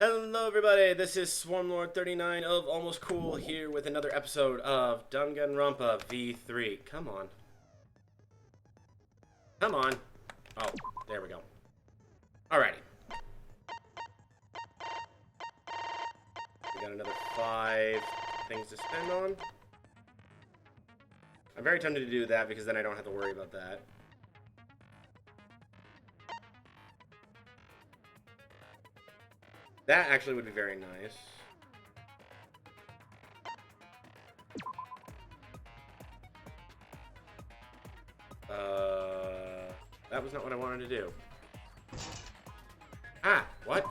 Hello everybody, this is Swarmlord39 of Almost Cool here with another episode of Danganronpa V3. Come on. Come on. Oh, there we go. Alrighty. We got another 5 things to spend on. I'm very tempted to do that because then I don't have to worry about that. That actually would be very nice. That was not what I wanted to do. Ah, what?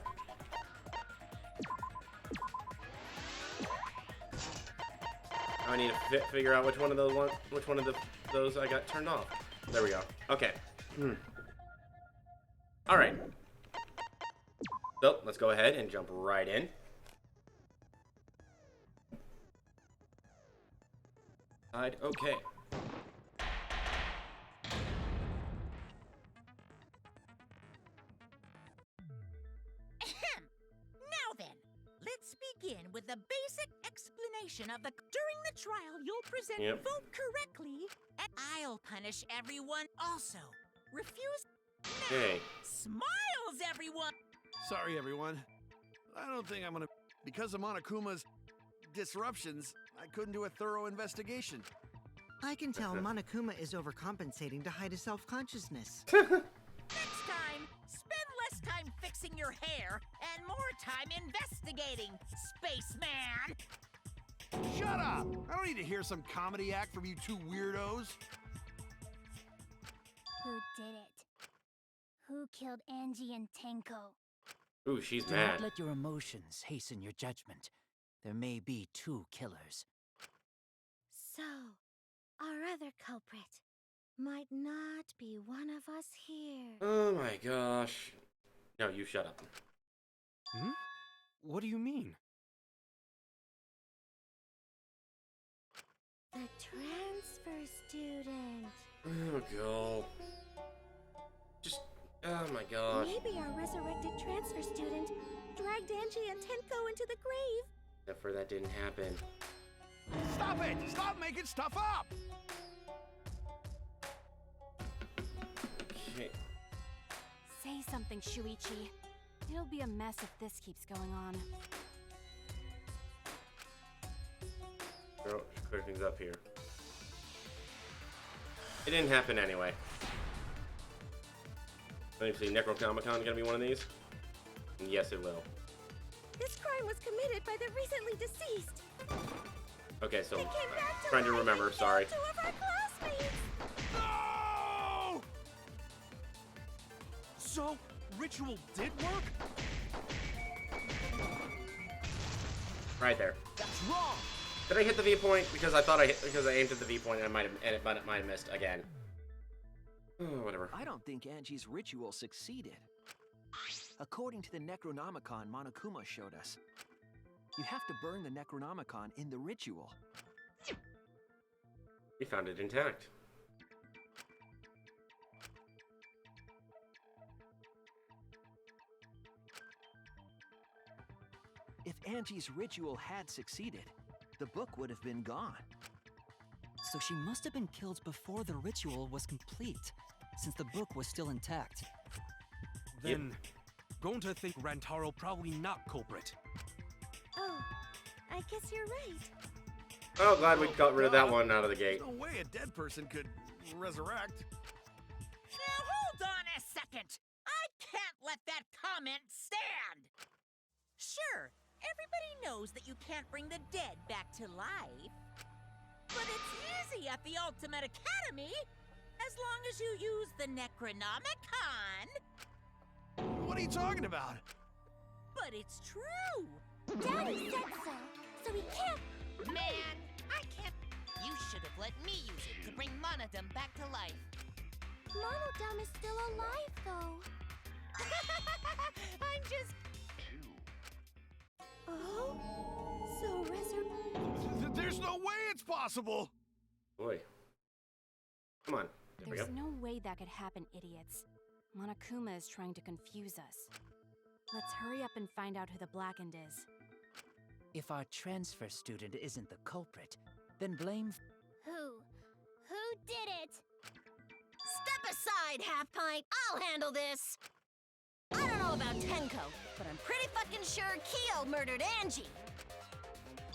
Now I need to figure out which one of those I got turned off. There we go. Okay. All right. So, let's go ahead and jump right in. Okay. Now then, let's begin with the basic explanation of the... During the trial, you'll present vote correctly, and I'll punish everyone also. Refuse now. Okay. Smiles, everyone! Sorry, everyone. I don't think I'm gonna... Because of Monokuma's disruptions, I couldn't do a thorough investigation. I can tell Monokuma is overcompensating to hide his self-consciousness. Next time, spend less time fixing your hair and more time investigating, spaceman! Shut up! I don't need to hear some comedy act from you two weirdos. Who did it? Who killed Angie and Tenko? Ooh, she's Do mad. not let your emotions hasten your judgment. There may be 2 killers. So, our other culprit might not be one of us here. Oh my gosh. No, you shut up. What do you mean? The transfer student. Oh god. Oh my gosh. Maybe our resurrected transfer student dragged Angie and Tenko into the grave. Except for that didn't happen. Stop it! Stop making stuff up! Okay. Say something, Shuichi. It'll be a mess if this keeps going on. Girl, clear things up here. It didn't happen anyway. Let me see, Necronomicon gonna be one of these? And yes, it will. This crime was committed by the recently deceased. Okay, so They came back to trying to life remember, and sorry. killed 2 of our classmates. No! So, ritual did work? Right there. That's wrong! Did I hit the V point? Because I aimed at the V point and it might have missed again. Oh, whatever. I don't think Angie's ritual succeeded. According to the Necronomicon Monokuma showed us, you have to burn the Necronomicon in the ritual. We found it intact. If Angie's ritual had succeeded, the book would have been gone. So she must have been killed before the ritual was complete, since the book was still intact. Then, going to think Rantaro probably not culprit. Oh, I guess you're right. Oh, glad we got rid of that one out of the gate. There's no way a dead person could resurrect. Now hold on a second! I can't let that comment stand! Sure, everybody knows that you can't bring the dead back to life. But it's easy at the Ultimate Academy, as long as you use the Necronomicon. What are you talking about? But it's true! Daddy said so, so he can't. Man, I can't... You should have let me use it to bring Monodum back to life. Monodum is still alive, though. I'm just... Oh? So There's no way it's possible! Boy. Come on. There we go. There's no way that could happen, idiots. Monokuma is trying to confuse us. Let's hurry up and find out who the Blackened is. If our transfer student isn't the culprit, then blame... Who did it? Step aside, Half Pint. I'll handle this. I don't know about Tenko, but I'm pretty fucking sure Kyo murdered Angie.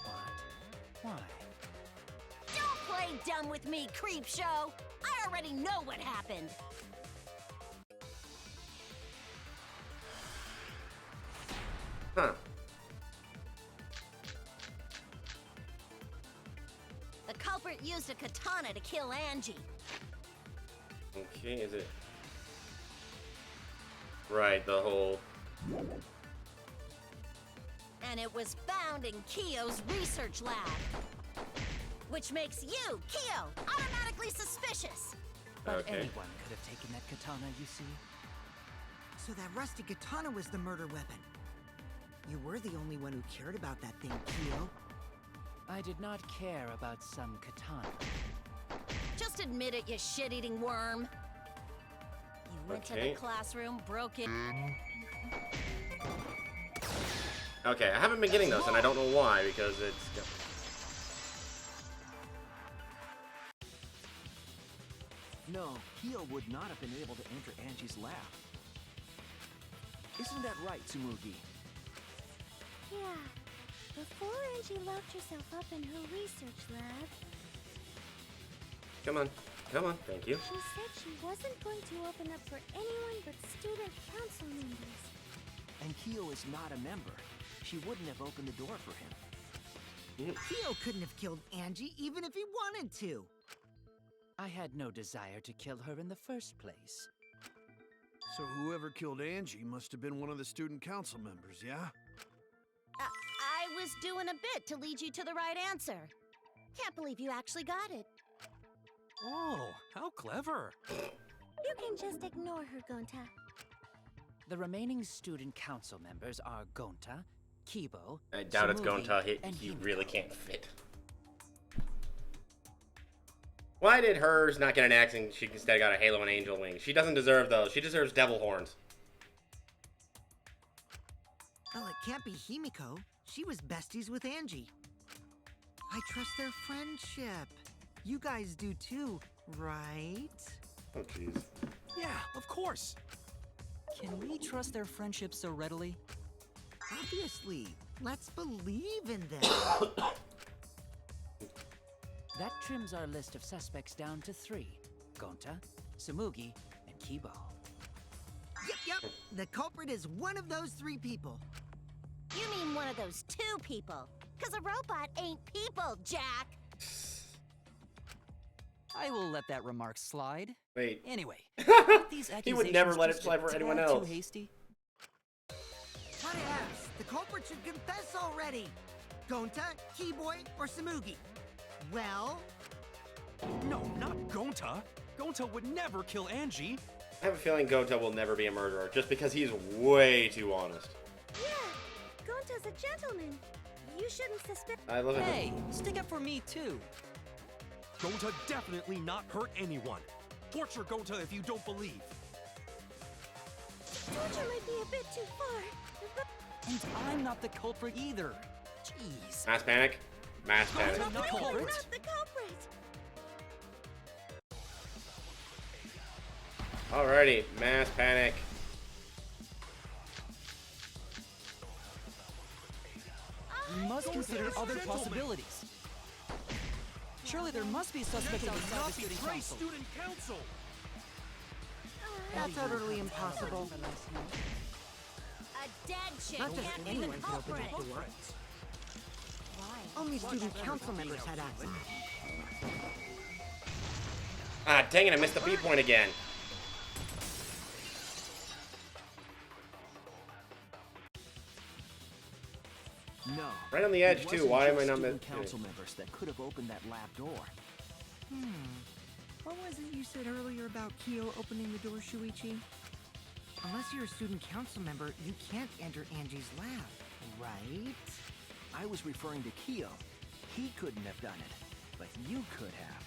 What? Why? Don't play dumb with me, creep show. I already know what happened. Huh. The culprit used a katana to kill Angie. Okay, is it? Right, the whole... And it was found in Kyo's research lab. Which makes you, Kyo, automatically suspicious. But Okay. anyone could have taken that katana, you see. So that rusty katana was the murder weapon. You were the only one who cared about that thing, Kyo. I did not care about some katana. Just admit it, you shit-eating worm. You went to Okay. the classroom, broke it. Okay, I haven't been getting those, and I don't know why, because it's... No, Kyo would not have been able to enter Angie's lab. Isn't that right, Tsumugi? Yeah. Before Angie locked herself up in her research lab, Come on. Come on. Thank you. she said she wasn't going to open up for anyone but student council members. And Kyo is not a member. She wouldn't have opened the door for him. Kyo couldn't have killed Angie even if he wanted to. I had no desire to kill her in the first place. So whoever killed Angie must have been one of the student council members, yeah? I was doing a bit to lead you to the right answer. Can't believe you actually got it. Oh, how clever. You can just ignore her, Gonta. The remaining student council members are Gonta, Kibo, I doubt it's going Tsumugi, to... and He Himiko. really can't fit. Why did hers not get an axe and she instead got a halo and angel wings? She doesn't deserve those. She deserves devil horns. Well, it can't be Himiko. She was besties with Angie. I trust their friendship. You guys do too, right? Oh, jeez. Yeah, of course. Can we trust their friendship so readily? Obviously. Let's believe in them. That trims our list of suspects down to 3. Gonta, Tsumugi, and Kibo. Yep. The culprit is one of those 3 people. You mean one of those 2 people. 'Cause a robot ain't people, Jack. I will let that remark slide. Wait. Anyway, these He would never accusations let it just slide a for anyone tad else. Too hasty. What else? The culprit should confess already. Gonta, Keyboy, or Tsumugi? Well, No, not Gonta. Gonta would never kill Angie. I have a feeling Goto will never be a murderer, just because he's way too honest. Yeah, Gonta's a gentleman. You shouldn't suspect. I love it. Hey, stick up for me too. Gonta definitely not hurt anyone. Torture Gonta if you don't believe. Torture might be a bit too far. And I'm not the culprit either. Jeez. Mass panic. Mass panic. Not the You're culprit. not the culprit. Alrighty, mass panic. We must consider other gentleman. possibilities. Surely there must be suspects outside the Not student betray council. student council. that's utterly impossible. A dead chick Not just can't be anyone the could open culprit. that door. Only student council members had access. Ah, dang it, I missed the B point again. No. Right on the it edge, too. wasn't Why am just I not student missing- council members that could have opened that lab door. What was it you said earlier about Kyo opening the door, Shuichi? Unless you're a student council member, you can't enter Angie's lab, right? I was referring to Kyo. He couldn't have done it, but you could have.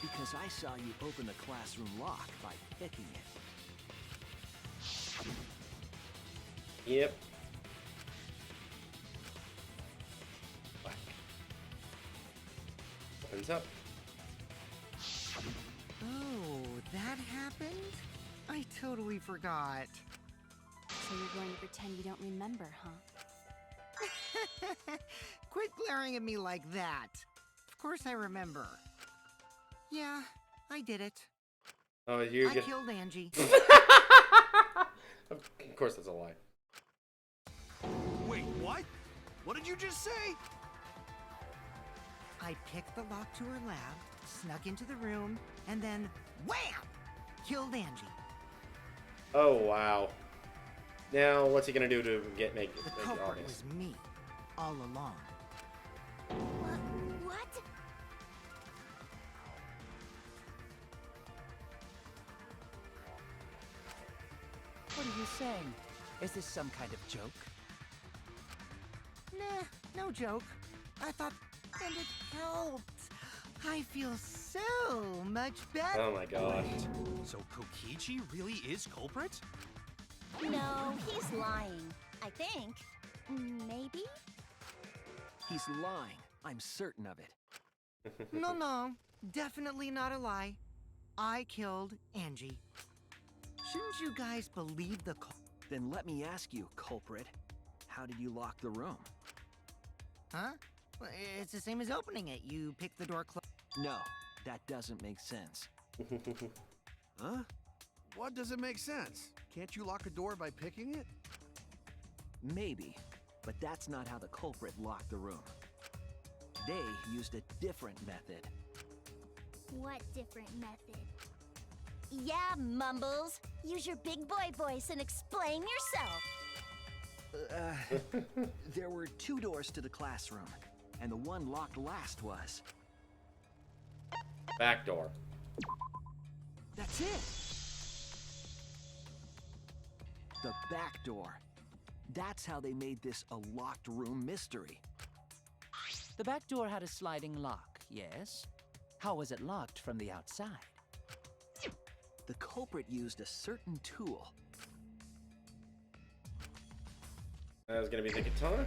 Because I saw you open the classroom lock by picking it. Yep. Whack. Opens up. Oh, that happened? I totally forgot. So you're going to pretend you don't remember, huh? Quit glaring at me like that. Of course I remember. Yeah, I did it. Oh, you I get... killed Angie. Of course that's a lie. Wait, what? What did you just say? I picked the lock to her lab, snuck into the room, and then wham! Killed Angie. Oh, wow. Now, what's he gonna do to make it The obvious? culprit was me, all along. What? What are you saying? Is this some kind of joke? Nah, no joke. I thought, and it helped. I feel so much better. Oh my gosh. So Kokichi really is culprit? No, he's lying. I think. Maybe? He's lying. I'm certain of it. No, definitely not a lie. I killed Angie. Shouldn't you guys believe the Then let me ask you, culprit. How did you lock the room? Huh? Well, it's the same as opening it. You pick the door closed. No, that doesn't make sense. Huh? What doesn't make sense? Can't you lock a door by picking it? Maybe, but that's not how the culprit locked the room. They used a different method. What different method? Yeah, Mumbles. Use your big boy voice and explain yourself. There were 2 doors to the classroom, and the one locked last was... Back door. That's it! The back door. That's how they made this a locked room mystery. The back door had a sliding lock, yes? How was it locked from the outside? The culprit used a certain tool. That was gonna be the katana.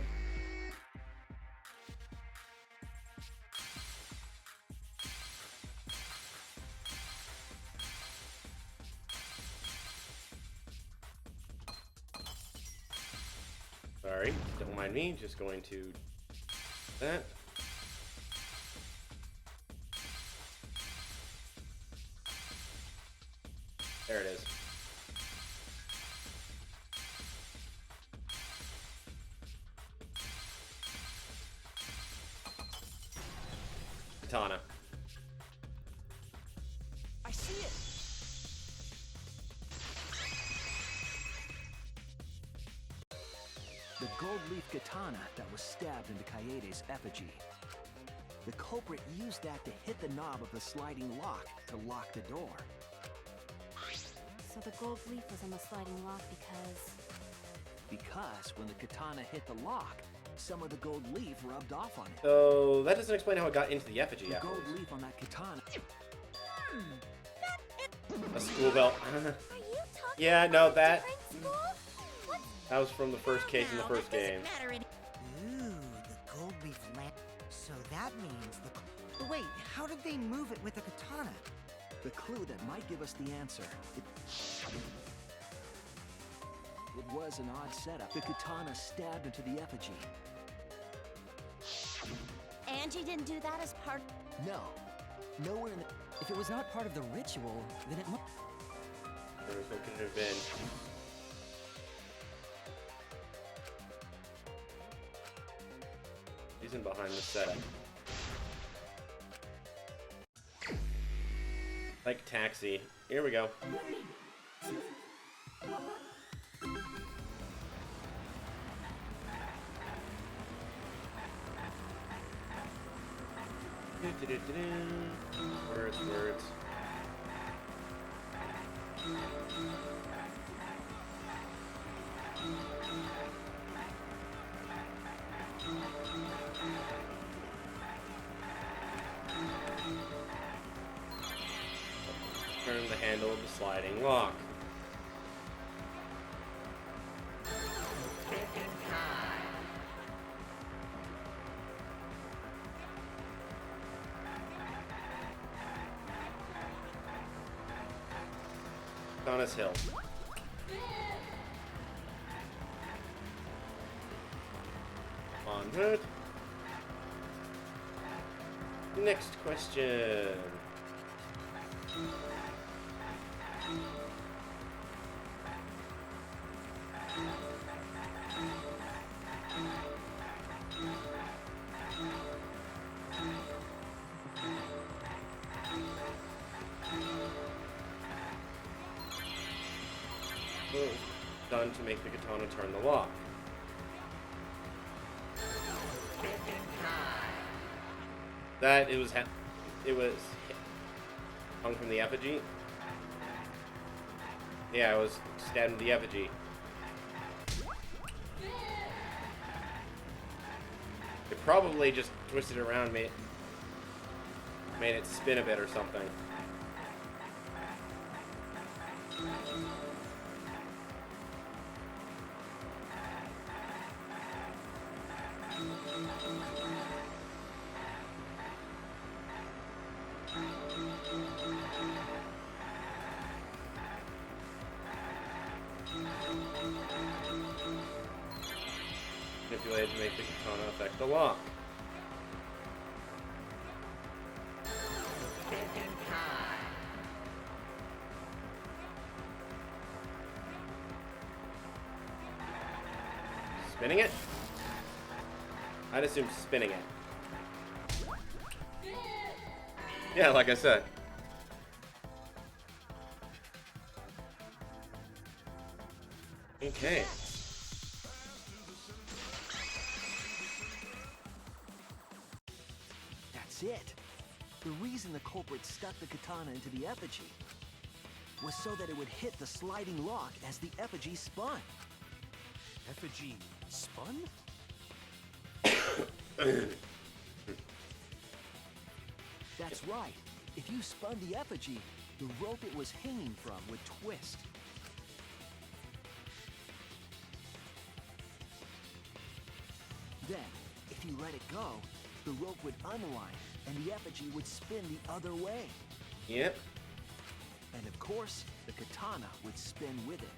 Sorry, don't mind me. Just going to that. There it is. Katana. I see it! The gold leaf katana that was stabbed into Kaede's effigy. The culprit used that to hit the knob of the sliding lock to lock the door. So the gold leaf was on the sliding lock Because when the katana hit the lock, some of the gold leaf rubbed off on it. So that doesn't explain how it got into the effigy. The Afterwards. gold leaf on that katana. A school belt. Are you talking Yeah, about no, a that different school? What? that was from the first case in the Now, first that doesn't game. matter any- Ooh, the gold leaf lamp. So that means the... But wait, how did they move it with a katana? The clue that might give us the answer. It was an odd setup. The katana stabbed into the effigy. Angie didn't do that as part... No. Nowhere in the... If it was not part of the ritual, then it must. What could it have been? Reason behind the setup. Like Taxi. Here we go. Words, words. Turn the handle of the sliding lock. Katana's hill. Onward. Next question. Done to make the katana turn the lock. That it was hung from the effigy. Yeah, I was stabbing the effigy. It probably just twisted it around, made it spin a bit or something. Manipulated to make the katana affect the lock. Spinning it? I'd assume spinning it. Yeah, like I said. Okay. That's it. The reason the culprit stuck the katana into the effigy was so that it would hit the sliding lock as the effigy spun. Effigy spun? That's right. If you spun the effigy, the rope it was hanging from would twist. Then, if you let it go, the rope would unwind and the effigy would spin the other way. Yep. And of course, the katana would spin with it.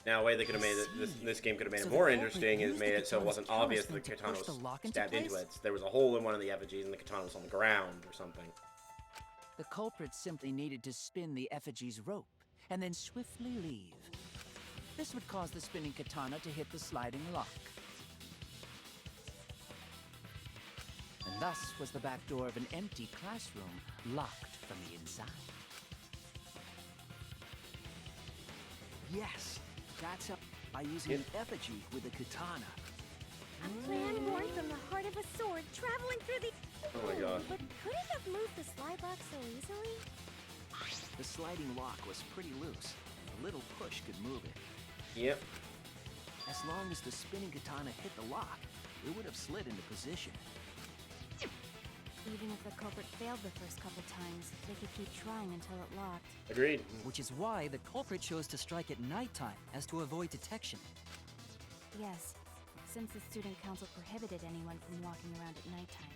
Now, a way they could have made it, this game could have made So it the more culprit interesting is used made the it so it katana's wasn't obvious that the callus katana to push was the lock into stabbed into place? it. There was a hole in one of the effigies and the katana was on the ground or something. The culprit simply needed to spin the effigy's rope and then swiftly leave. This would cause the spinning katana to hit the sliding lock. And thus was the back door of an empty classroom locked from the inside. Yes, that's how, by using an effigy with a katana. A plan born from the heart of a sword traveling through the... Oh my god. But could it have moved the slide lock so easily? The sliding lock was pretty loose. A little push could move it. Yep. As long as the spinning katana hit the lock, it would have slid into position. Even if the culprit failed the first couple times, they could keep trying until it locked. Agreed. Which is why the culprit chose to strike at nighttime, as to avoid detection. Yes, since the student council prohibited anyone from walking around at nighttime.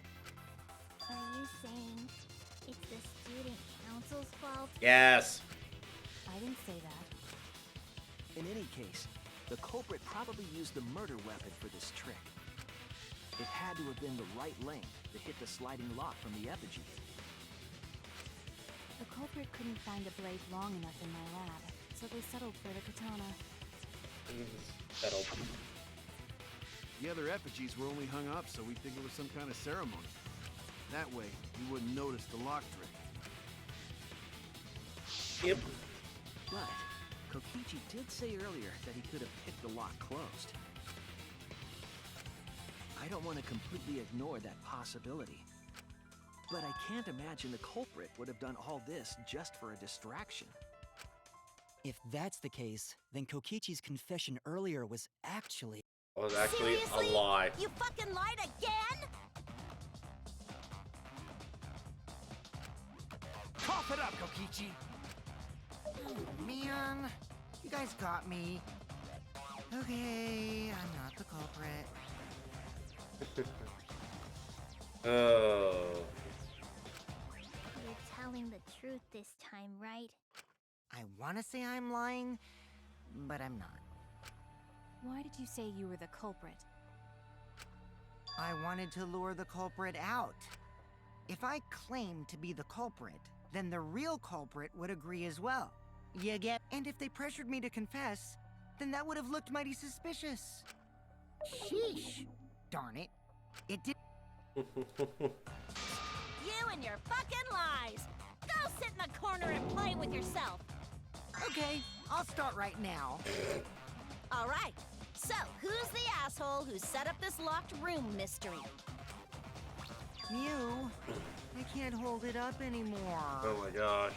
Are you saying it's the student council's fault? Yes. I didn't say that. In any case, the culprit probably used the murder weapon for this trick. It had to have been the right length to hit the sliding lock from the effigy. The culprit couldn't find a blade long enough in my lab, so they settled for the katana. Settled. The other effigies were only hung up so we'd think it was some kind of ceremony. That way, you wouldn't notice the lock trick. Yep. But Kokichi did say earlier that he could have picked the lock closed. I don't want to completely ignore that possibility. But I can't imagine the culprit would have done all this just for a distraction. If that's the case, then Kokichi's confession earlier was actually... Was actually Seriously? a lie. You fucking lied again? Cough it up, Kokichi! Oh, man. You guys got me. Okay, I'm not the culprit. Oh. telling the truth this time, right? I want to say I'm lying, but I'm not. Why did you say you were the culprit? I wanted to lure the culprit out. If I claimed to be the culprit, then the real culprit would agree as well. You get? And if they pressured me to confess, then that would have looked mighty suspicious. Sheesh. Darn it. It did. You and your fucking lies! Go sit in the corner and play with yourself! Okay, I'll start right now. Alright, so who's the asshole who set up this locked room mystery? Mew, I can't hold it up anymore. Oh my gosh.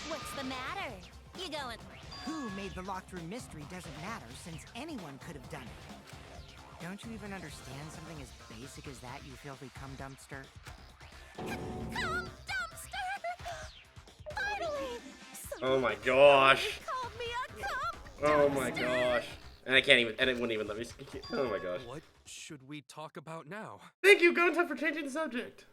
What's the matter? You going... Who made the locked room mystery doesn't matter since anyone could have done it. Don't you even understand something as basic as that, you filthy cum dumpster? Cum dumpster! Finally! Oh my gosh. Called me a cum Oh my gosh. And I can't even, and it wouldn't even let me speak. Oh my gosh. What should we talk about now? Thank you, Gonta, for changing the subject.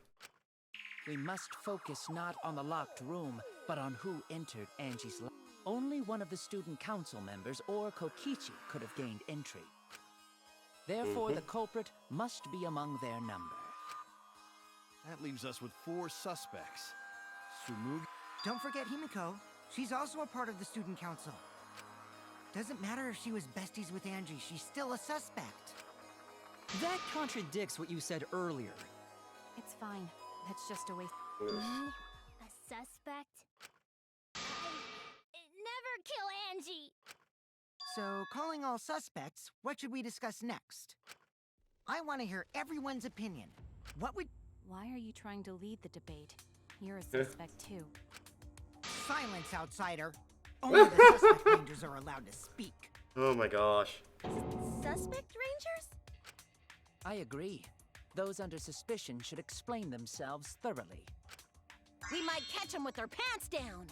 We must focus not on the locked room, but on who entered Angie's life. Only one of the student council members or Kokichi could have gained entry. Therefore, the culprit must be among their number. That leaves us with 4 suspects. Sumugi. Don't forget Himiko. She's also a part of the student council. Doesn't matter if she was besties with Angie, she's still a suspect. That contradicts what you said earlier. It's fine. That's just a waste. You? A suspect? I never kill Angie! So, calling all suspects, what should we discuss next? I want to hear everyone's opinion. What would... Why are you trying to lead the debate? You're a suspect too. Silence, outsider. Only the suspect rangers are allowed to speak. Oh my gosh. Suspect rangers? I agree. Those under suspicion should explain themselves thoroughly. We might catch them with their pants down.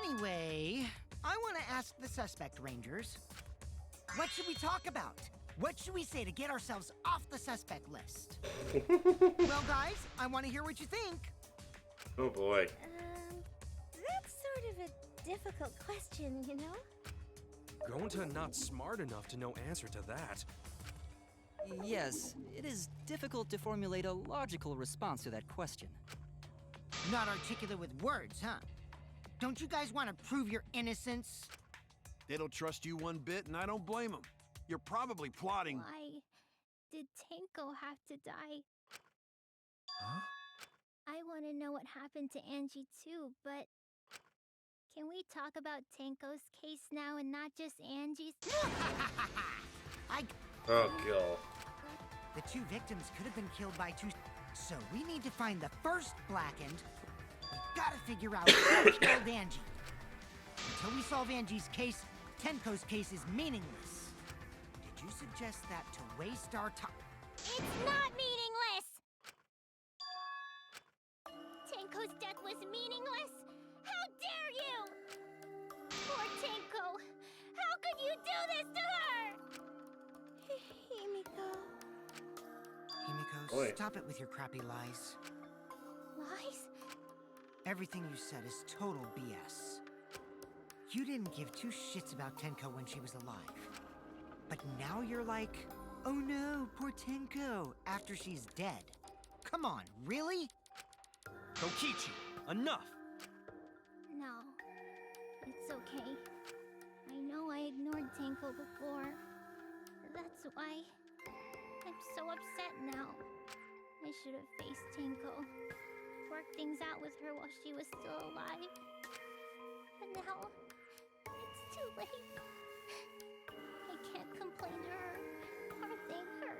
Anyway, I want to ask the suspect rangers, what should we talk about? What should we say to get ourselves off the suspect list? Well, guys, I want to hear what you think. Oh boy. That's sort of a difficult question, you know? Gonta not smart enough to know answer to that. Yes, it is difficult to formulate a logical response to that question. Not articulate with words, huh? Don't you guys want to prove your innocence? They don't trust you one bit, and I don't blame them. You're probably plotting. Why did Tenko have to die? Huh? I want to know what happened to Angie too, but can we talk about Tenko's case now and not just Angie's? Oh god. The 2 victims could have been killed by 2... So we need to find the first blackened. We gotta figure out who killed Angie. Until we solve Angie's case, Tenko's case is meaningless. Did you suggest that to waste our time? It's not meaningless! Tenko's death was meaningless? How dare you! Poor Tenko! How could you do this to her? Himiko... Himiko, Oi. stop it with your crappy lies. Lies? Everything you said is total BS. You didn't give 2 shits about Tenko when she was alive. But now you're like, oh no, poor Tenko, after she's dead. Come on, really? Kokichi, enough! No. It's okay. I know I ignored Tenko before. That's why I'm so upset now. I should have faced Tenko. Worked things out with her while she was still alive. But now, it's too late. I can't complain to her or thank her.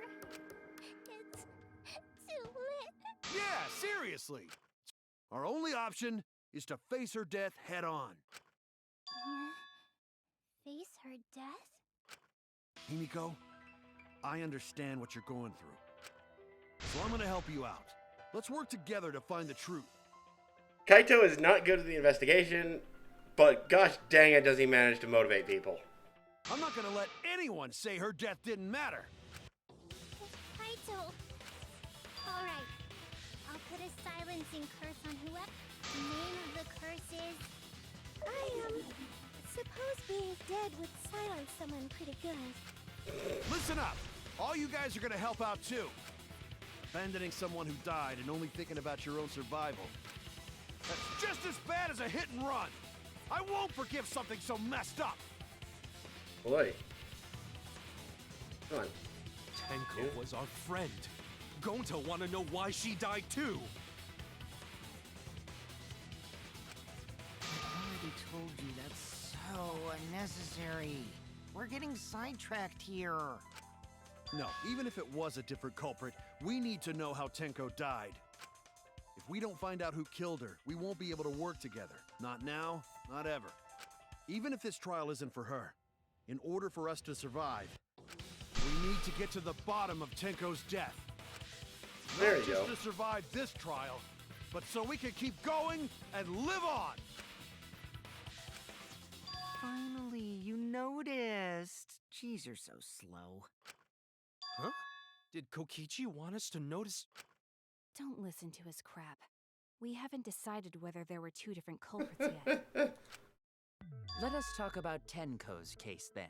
It's too late. Yeah, seriously. Our only option is to face her death head on. Face her death? Himiko, I understand what you're going through. So I'm gonna help you out. Let's work together to find the truth. Kaito is not good at the investigation, but gosh dang it does he manage to motivate people. I'm not gonna let anyone say her death didn't matter. Kaito. Alright. I'll put silencing curse on whoever. The name of the curse is... I suppose being dead would silence someone pretty good. Listen up! All you guys are gonna help out too. Abandoning someone who died and only thinking about your own survival. That's just as bad as a hit and run! I won't forgive something so messed up! Boy. Come on. Tenko was our friend. Gonta wanna know why she died too. I already told you that's so unnecessary. We're getting sidetracked here. No, even if it was a different culprit, we need to know how Tenko died. If we don't find out who killed her, we won't be able to work together. Not now, not ever. Even if this trial isn't for her, in order for us to survive, we need to get to the bottom of Tenko's death. There Not you just go. to survive this trial, but so we can keep going and live on! Finally, you noticed. Jeez, you're so slow. Huh? Did Kokichi want us to notice? Don't listen to his crap. We haven't decided whether there were two different culprits yet. Let us talk about Tenko's case then.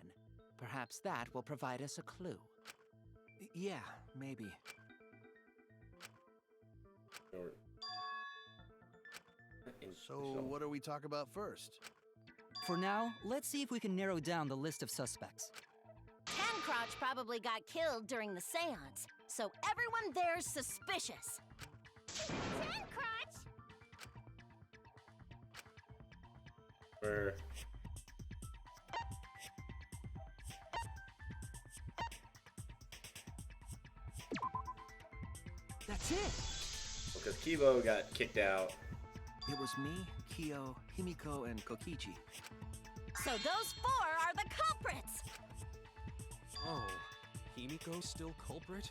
Perhaps that will provide us a clue. Yeah, maybe. So, what do we talk about first? For now, let's see if we can narrow down the list of suspects. Tancrouch probably got killed during the seance, so everyone there's suspicious. Tancrouch! Where? That's it! Because Kibo got kicked out. It was me, Kyo, Himiko, and Kokichi. So those four are the culprits! Oh, Himiko's still culprit?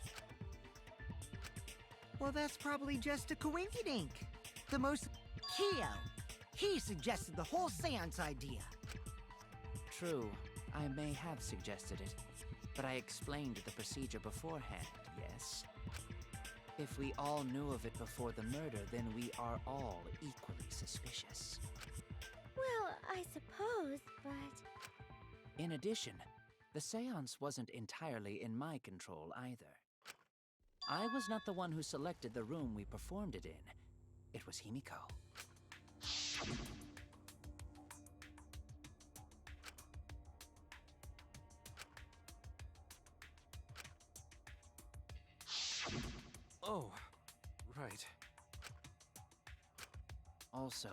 Well, that's probably just a coinkydink. The most... Kyo. He suggested the whole seance idea. True, I may have suggested it, but I explained the procedure beforehand, yes? If we all knew of it before the murder, then we are all equally suspicious. Well, I suppose, but... In addition, the seance wasn't entirely in my control either. I was not the one who selected the room we performed it in. It was Himiko. Oh, right. Also,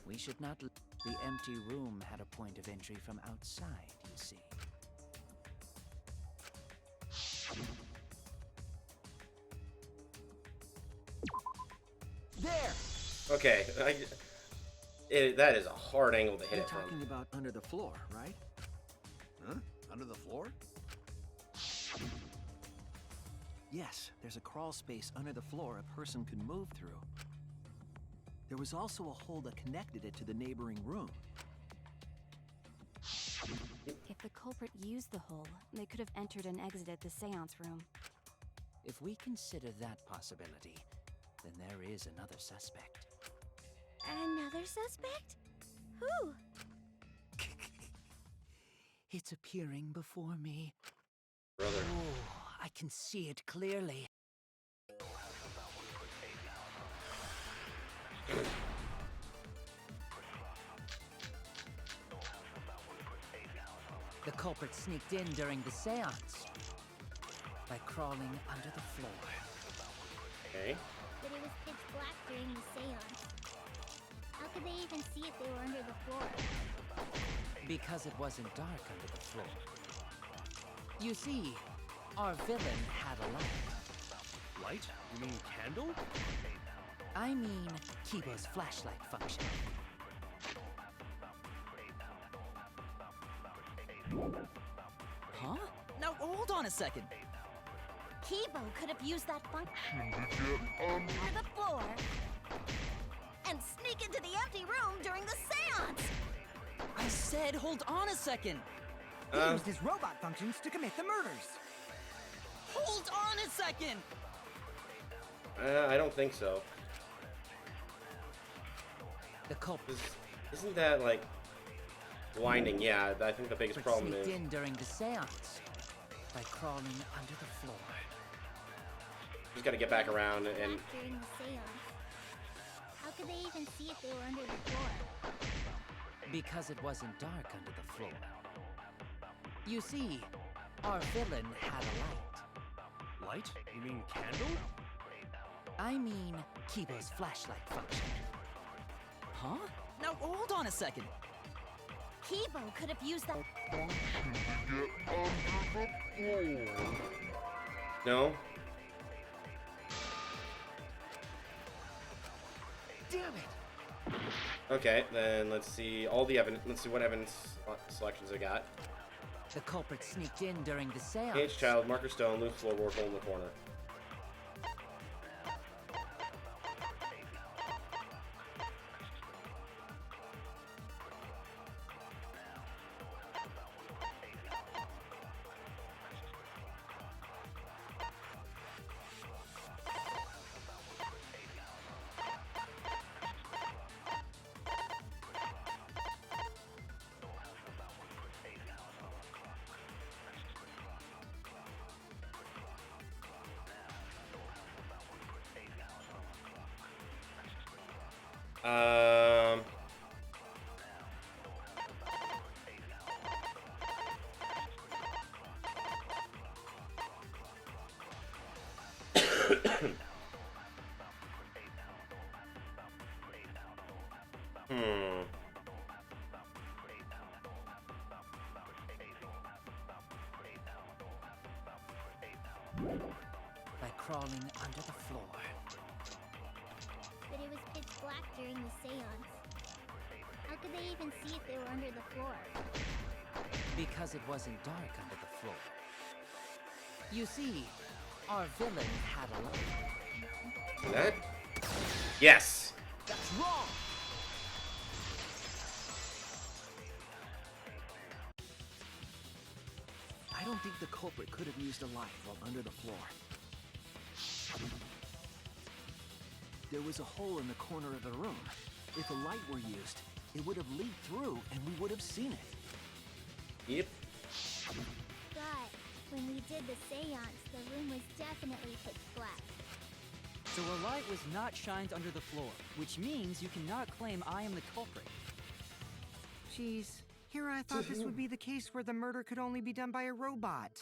we should not... The empty room had a point of entry from outside, you see. There! Okay, that is a hard angle to hit You're it from. talking about under the floor, right? Huh? Under the floor? Yes, there's a crawl space under the floor a person could move through. There was also a hole that connected it to the neighboring room. If the culprit used the hole, they could have entered and exited the seance room. If we consider that possibility, then there is another suspect. Another suspect? Who? It's appearing before me. Brother. Oh, I can see it clearly. The culprit sneaked in during the seance by crawling under the floor. Okay. But it was pitch black during the seance. How could they even see if they were under the floor? Because it wasn't dark under the floor. You see, our villain had a light. Light? You mean candle? I mean, Kibo's flashlight function. Huh? Now, hold on a second. Kibo could have used that function under the floor and sneak into the empty room during the seance. I said hold on a second. He used his robot functions to commit the murders. Hold on a second. I don't think so. The culprit Isn't that like blinding? Yeah, I think the biggest problem sneaked is in during the seance by crawling under the floor. just got to get back around and Back during the seance. How could they even see if they were under the floor? Because it wasn't dark under the floor. You see, our villain had a light. Light? You mean candle? I mean, Kibo's flashlight function. Huh? Now hold on a second. Kibo could have used that. no. Damn it! Okay, then let's see all the evidence. Let's see what evidence selections I got. The culprit sneaked in during the seance. Cage child, marker stone, loose floorboard, hole in the corner. Um. hmm. By crawling under the floor. But it was pitch black during the seance. How could they even see if they were under the floor? Because it wasn't dark under the floor. You see, our villain had a light. That? Yes. That's wrong! I don't think the culprit could have used a light while under the floor. There was a hole in the corner of the room. If a light were used, it would have leaked through and we would have seen it. Yep. But when we did the seance, the room was definitely pitch black. So a light was not shined under the floor, which means you cannot claim I am the culprit. Jeez, here I thought this would be the case where the murder could only be done by a robot.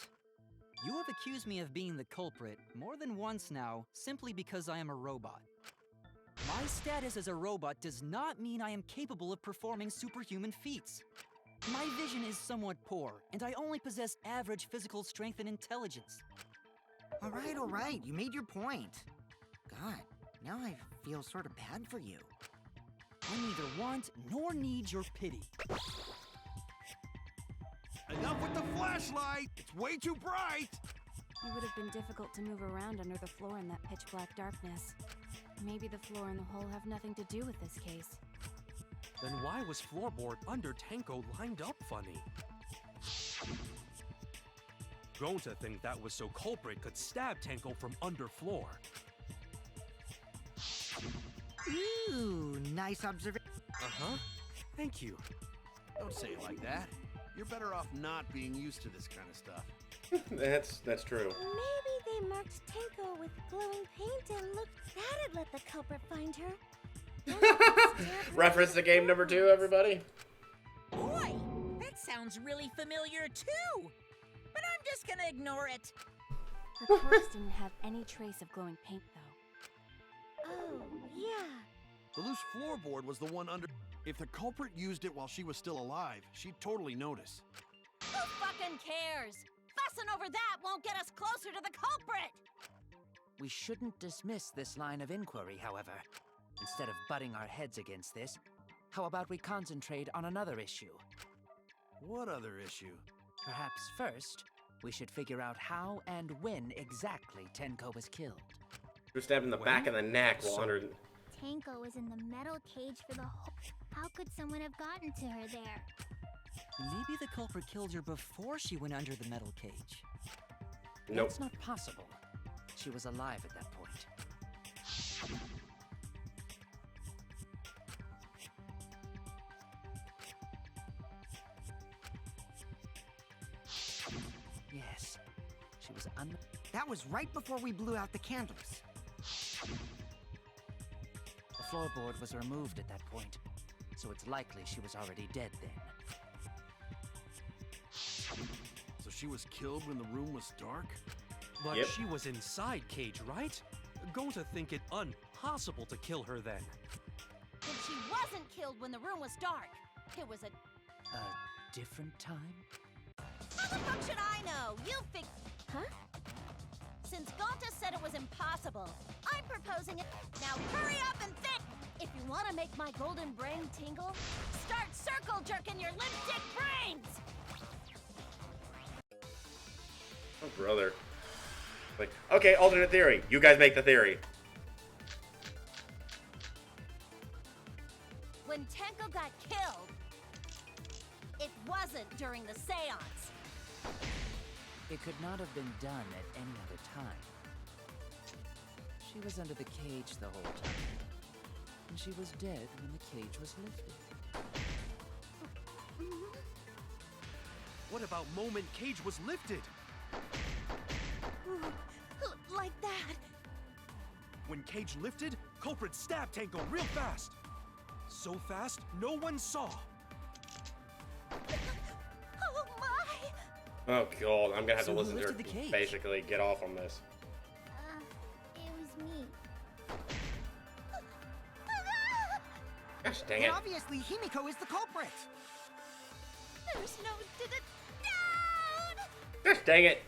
You have accused me of being the culprit more than once now, simply because I am a robot. My status as a robot does not mean I am capable of performing superhuman feats. My vision is somewhat poor, and I only possess average physical strength and intelligence. All right, you made your point. God, now I feel sort of bad for you. I neither want nor need your pity. Enough with the flashlight! It's way too bright! It would have been difficult to move around under the floor in that pitch black darkness. Maybe the floor and the hole have nothing to do with this case. Then why was floorboard under Tenko lined up funny? Grown to think that was so culprit could stab Tenko from under floor. Ooh, nice observation. Uh-huh. Thank you. Don't say it like that. You're better off not being used to this kind of stuff. That's true. Maybe they marked Tenko with glowing paint and look, that'd let the culprit find her. Reference to game number 2, everybody. Boy, that sounds really familiar too. But I'm just gonna ignore it. Her corpse didn't have any trace of glowing paint, though. Oh, yeah. The loose floorboard was the one under... If the culprit used it while she was still alive, she'd totally notice. Who fucking cares? Fussing over that won't get us closer to the culprit. We shouldn't dismiss this line of inquiry, however. Instead of butting our heads against this, how about we concentrate on another issue? What other issue? Perhaps first, we should figure out how and when exactly Tenko was killed. She was stabbed in the back of the neck while under... Tenko was in the metal cage for the whole... How could someone have gotten to her there? Maybe the culprit killed her before she went under the metal cage. Nope. That's not possible. She was alive at that point. That was right before we blew out the candles. The floorboard was removed at that point, so it's likely she was already dead then. So she was killed when the room was dark? But Yep. she was inside Cage, right? Going to think it impossible to kill her then. And she wasn't killed when the room was dark. It was a... A different time? How the fuck should I know? You Huh? Since Gonta said it was impossible, I'm proposing it. Now hurry up and think! If you want to make my golden brain tingle, start circle jerking your lipstick brains! Oh, brother. Like, okay, alternate theory. You guys make the theory. When Tenko got killed, it wasn't during the seance. It could not have been done at any other time. She was under the cage the whole time, and she was dead when the cage was lifted. What about moment Cage was lifted? Like that. When Cage lifted, culprit stabbed Tango real fast. So fast, no one saw. Oh my! Oh, God. I'm going to have So to who listen to her lifted the cage? basically get off on this. It was me. Gosh, dang Then it. obviously Himiko is the culprit. There's no doubt! Gosh, dang it.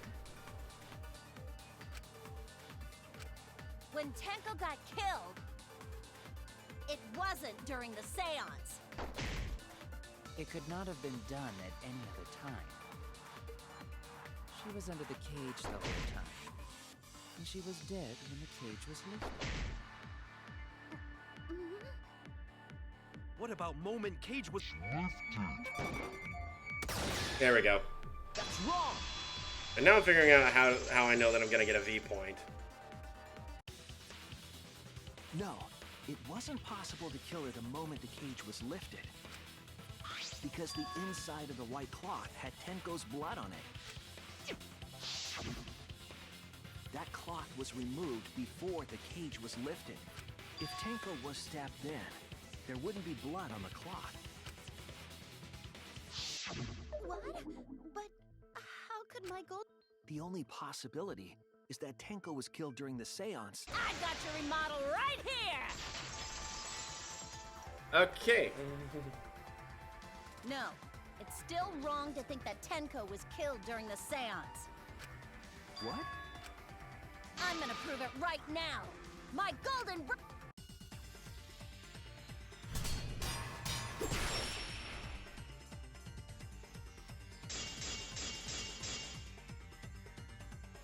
When Tenko got killed, it wasn't during the seance. It could not have been done at any other time. She was under the cage the whole time, and she was dead when the cage was lifted. What about moment Cage was There we go. That's wrong! And now I'm figuring out how I know that I'm going to get a V point. No, it wasn't possible to kill her the moment the cage was lifted. Because the inside of the white cloth had Tenko's blood on it. That cloth was removed before the cage was lifted. If Tenko was stabbed then, there wouldn't be blood on the cloth. What? But how could my gold... The only possibility is that Tenko was killed during the seance. I got your remodel right here! Okay. No, it's still wrong to think that Tenko was killed during the seance. What? I'm gonna prove it right now. My golden...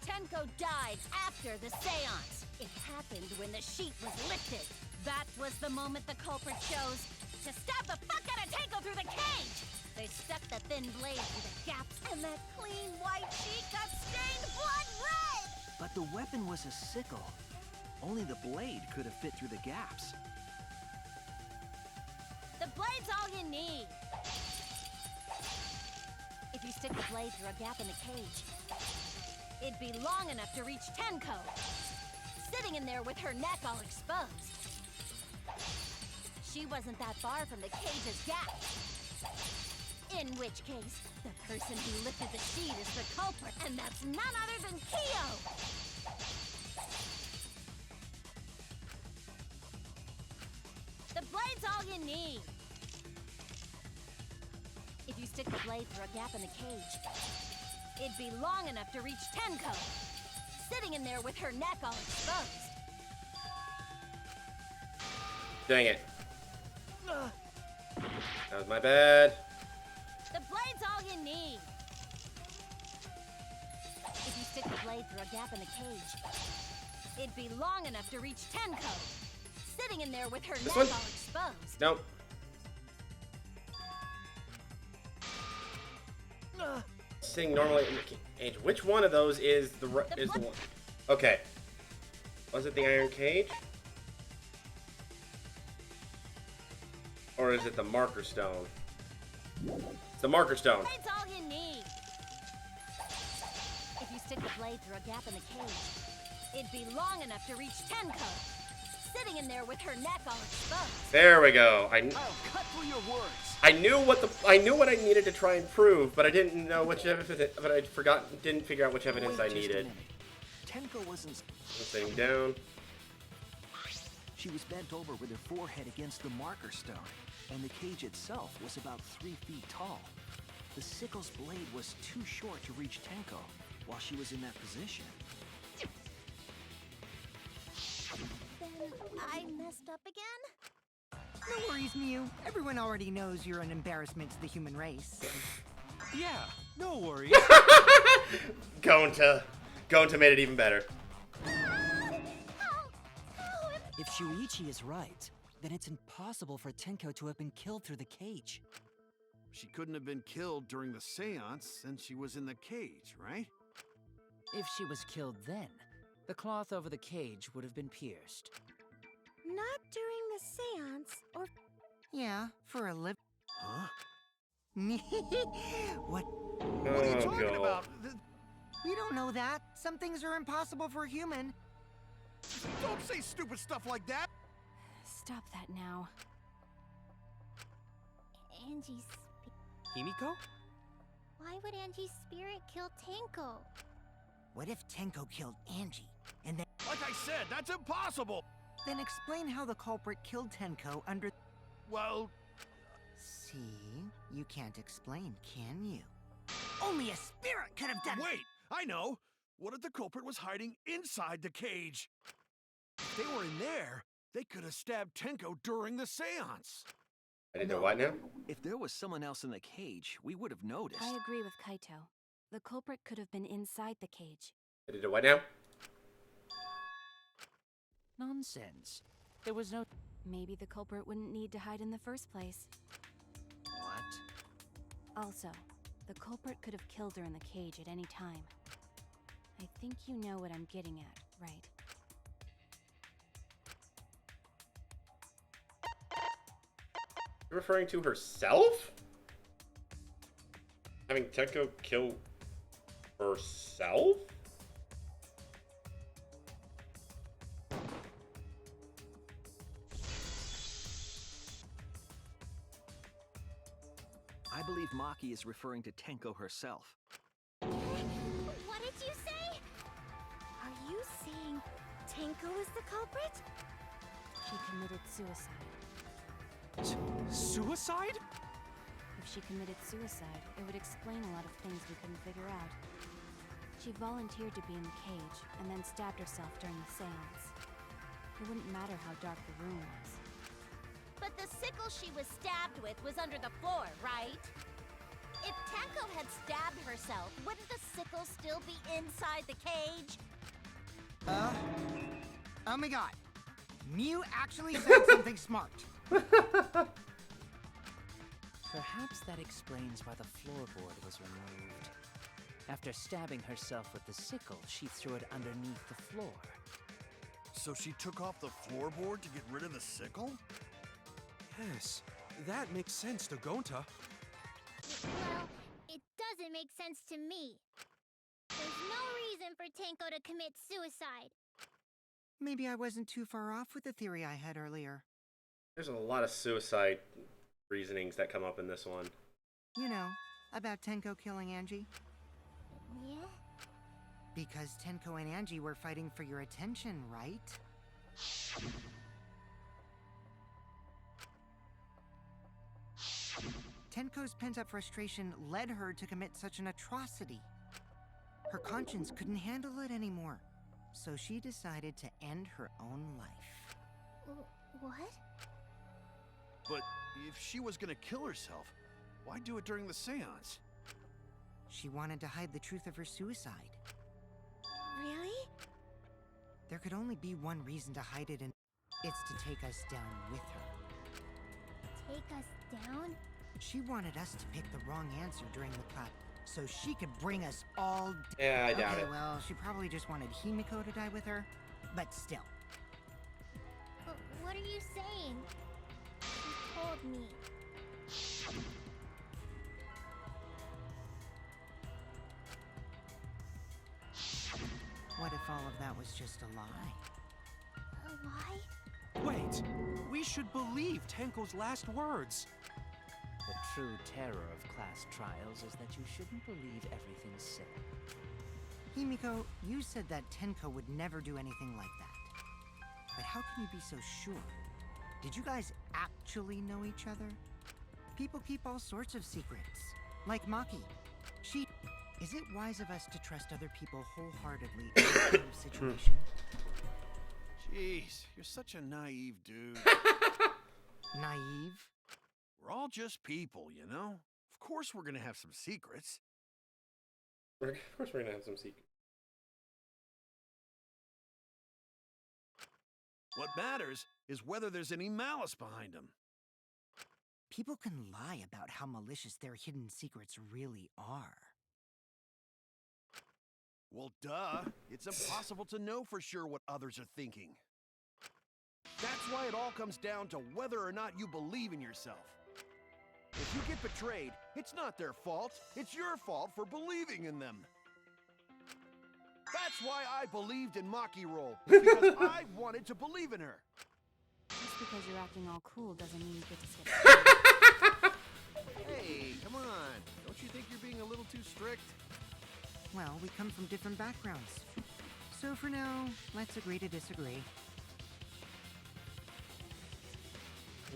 Tenko died after the seance. It happened when the sheet was lifted. That was the moment the culprit chose to stab the fuck out of Tenko through the cage. They stuck the thin blade through the gaps, and that clean white sheet got stained blood red! But the weapon was a sickle. Only the blade could have fit through the gaps. The blade's all you need. If you stick the blade through a gap in the cage, it'd be long enough to reach Tenko, sitting in there with her neck all exposed. She wasn't that far from the cage's gap. In which case, the person who lifted the sheet is the culprit, and that's none other than Kyo! The blade's all you need. If you stick the blade through a gap in the cage, it'd be long enough to reach Tenko, sitting in there with her neck all exposed. Dang it. That was my bad. The blade's all you need. If you stick the blade through a gap in the cage, it'd be long enough to reach Tenko, sitting in there with her neck one? all exposed. Nope. Sing normally in the cage. Which one of those is the one? Okay. Was it the iron cage? Or is it the marker stone? It's the marker stone. Blade's all you need. If you stick the blade through a gap in the cage, it'd be long enough to reach Tenko, sitting in there with her neck all exposed. There we go. I'll cut through your words. I knew what I needed to try and prove, but I didn't know which evidence. But I didn't figure out which evidence I needed. Tenko wasn't Sitting down. She was bent over with her forehead against the marker stone, and the cage itself was about 3 feet tall. The sickle's blade was too short to reach Tenko while she was in that position. Then I messed up again? No worries, Mew. Everyone already knows you're an embarrassment to the human race. Yeah, no worries. Gonta made it even better. If Shuichi is right, then it's impossible for Tenko to have been killed through the cage. She couldn't have been killed during the seance since she was in the cage, right? If she was killed then, the cloth over the cage would have been pierced. Not during the seance, or... Yeah, for a living. Huh? What? What are you talking God. about? We don't know that. Some things are impossible for a human. Don't say stupid stuff like that! Stop that now. Angie's... Himiko? Why would Angie's spirit kill Tenko? What if Tenko killed Angie, and then... Like I said, that's impossible! Then explain how the culprit killed Tenko under... Well... See? You can't explain, can you? Only a spirit could have done it! Wait! I know! What if the culprit was hiding inside the cage? If they were in there, they could have stabbed Tenko during the seance. I didn't know what now? If there was someone else in the cage, we would have noticed. I agree with Kaito. The culprit could have been inside the cage. I didn't know what now? Nonsense. There was no... Maybe the culprit wouldn't need to hide in the first place. What? Also, the culprit could have killed her in the cage at any time. I think you know what I'm getting at, right? You're referring to herself? Having Tenko kill herself? I believe Maki is referring to Tenko herself. What did you say? Are you saying Tenko is the culprit? She committed suicide. Suicide? If she committed suicide, it would explain a lot of things we couldn't figure out. She volunteered to be in the cage, and then stabbed herself during the seance. It wouldn't matter how dark the room was. But the sickle she was stabbed with was under the floor, right? If Tenko had stabbed herself, wouldn't the sickle still be inside the cage? Oh my god. Mew actually said something smart. Perhaps that explains why the floorboard was removed. After stabbing herself with the sickle, she threw it underneath the floor. So she took off the floorboard to get rid of the sickle? Yes, that makes sense to Gonta. Well, it doesn't make sense to me. There's no reason for Tenko to commit suicide. Maybe I wasn't too far off with the theory I had earlier. There's a lot of suicide reasonings that come up in this one. You know, about Tenko killing Angie. Yeah? Because Tenko and Angie were fighting for your attention, right? Tenko's pent-up frustration led her to commit such an atrocity. Her conscience couldn't handle it anymore, so she decided to end her own life. What? But if she was gonna kill herself, why do it during the seance? She wanted to hide the truth of her suicide. Really? There could only be one reason to hide it, and it's to take us down with her. Take us down? She wanted us to pick the wrong answer during the plot, so she could bring us all down. Yeah, I doubt it. Well, she probably just wanted Himiko to die with her, but still. What are you saying? She told me. all of that was just a lie. A lie? Wait! We should believe Tenko's last words. The true terror of class trials is that you shouldn't believe everything said. Himiko, you said that Tenko would never do anything like that. But how can you be so sure? Did you guys actually know each other? People keep all sorts of secrets. Like Maki. Is it wise of us to trust other people wholeheartedly in this kind of situation? Jeez, you're such a naive dude. Naive? We're all just people, you know? Of course we're gonna have some secrets. Of course we're gonna have some secrets. What matters is whether there's any malice behind them. People can lie about how malicious their hidden secrets really are. Well, duh. It's impossible to know for sure what others are thinking. That's why it all comes down to whether or not you believe in yourself. If you get betrayed, it's not their fault. It's your fault for believing in them. That's why I believed in Maki Roll, because I wanted to believe in her. Just because you're acting all cool doesn't mean you get to skip. Hey, come on. Don't you think you're being a little too strict? Well, we come from different backgrounds. So for now, let's agree to disagree.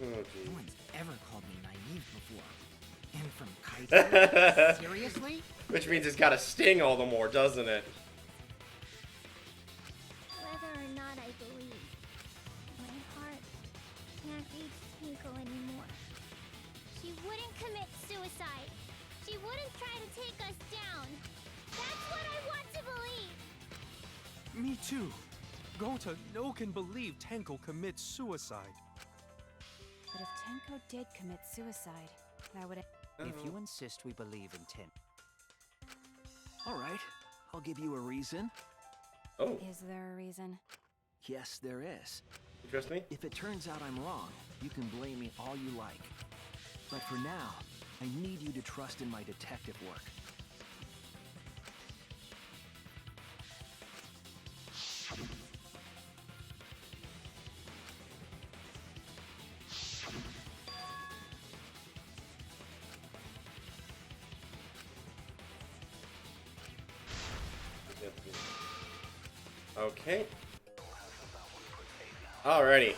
Oh, No geez. one's ever called me naive before. And from Kaito? Seriously? Which means it's gotta sting all the more, doesn't it? Whether or not I believe, my heart can't reach Tenko anymore. She wouldn't commit suicide. She wouldn't try to take us down. That's what I want to believe. Me too. Gota no can believe Tenko commits suicide. But if Tenko did commit suicide, that would... If you insist we believe in Ten. All right, I'll give you a reason. Oh, Is there a reason? Yes, there is. you trust me? If it turns out I'm wrong, you can blame me all you like. But for now, I need you to trust in my detective work. Okay. Alrighty.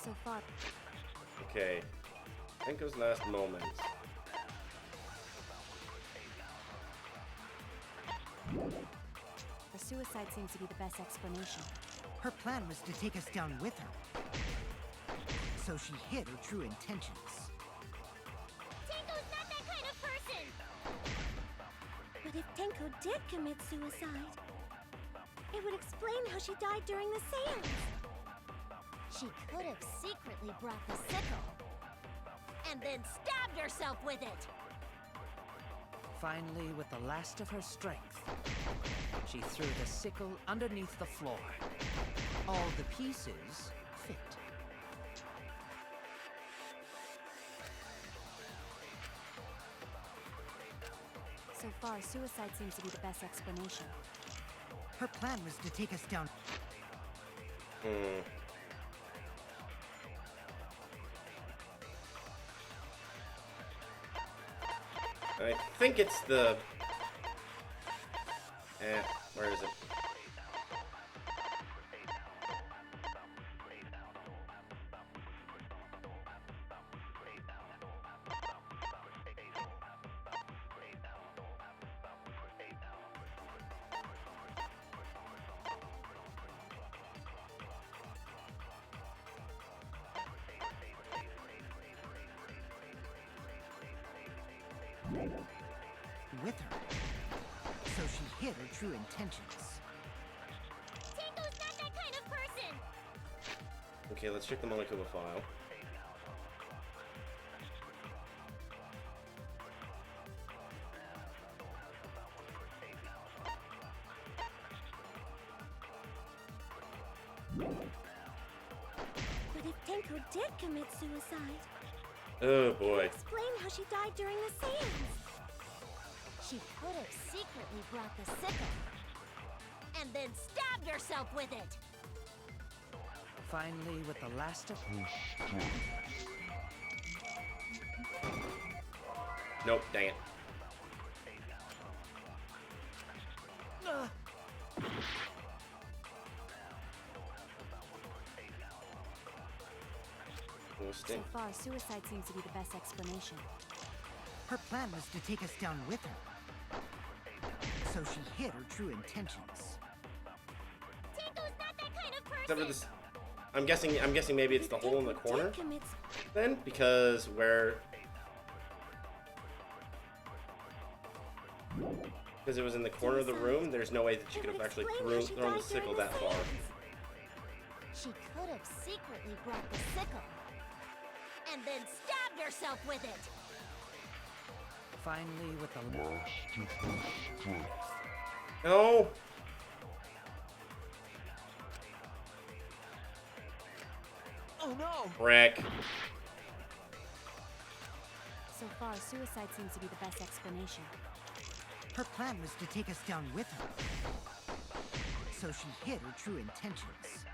So far, Okay. Tenko's last moments. her suicide seems to be the best explanation. Her plan was to take us down with her. So she hid her true intentions. Tenko's not that kind of person. But if Tenko did commit suicide, it would explain how she died during the seance. She could have secretly brought the sickle and then stabbed herself with it. Finally, with the last of her strength, she threw the sickle underneath the floor. All the pieces fit. So far, suicide seems to be the best explanation. Her plan was to take us down. I think it's the... where is it? With her. So she hid her true intentions. Tenko's not that kind of person. Okay, let's check the molecular file. But if Tenko did commit suicide, Oh boy. Explain how she died during the seance. She could have secretly brought the sickle and then stabbed herself with it. Finally, with the last of... Nope, dang it. So far, suicide seems to be the best explanation. Her plan was to take us down with her. So she hid her true intentions. Tinko's not that kind of Except for person. this, I'm guessing maybe it's the hole in the corner then, because it was in the corner of the room. There's no way that she could have actually thrown the sickle that far. She could have secretly brought the sickle and then stabbed herself with it. Finally, with the... No. Oh no! Frick. So far, suicide seems to be the best explanation. Her plan was to take us down with her. So she hid her true intentions.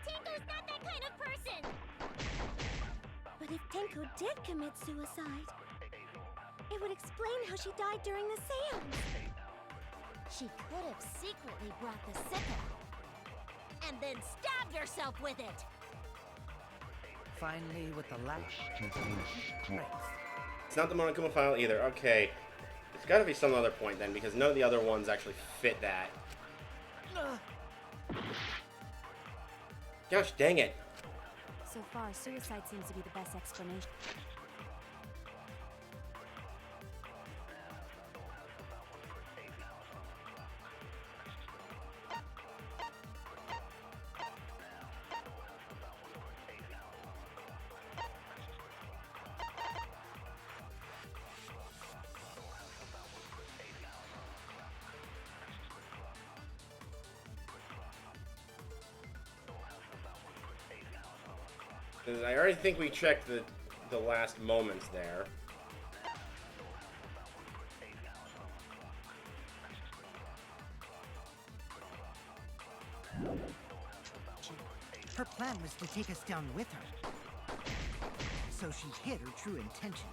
Tinko's not that kind of person. But if Tenko did commit suicide, it would explain how she died during the seance. She could have secretly brought the sickle and then stabbed herself with it. Finally, with the last... It's not the Monokuma file either. Okay. It's got to be some other point then, because none of the other ones actually fit that. Gosh dang it. So far, suicide seems to be the best explanation. I already think we checked the last moments there. Her plan was to take us down with her. So she hid her true intentions.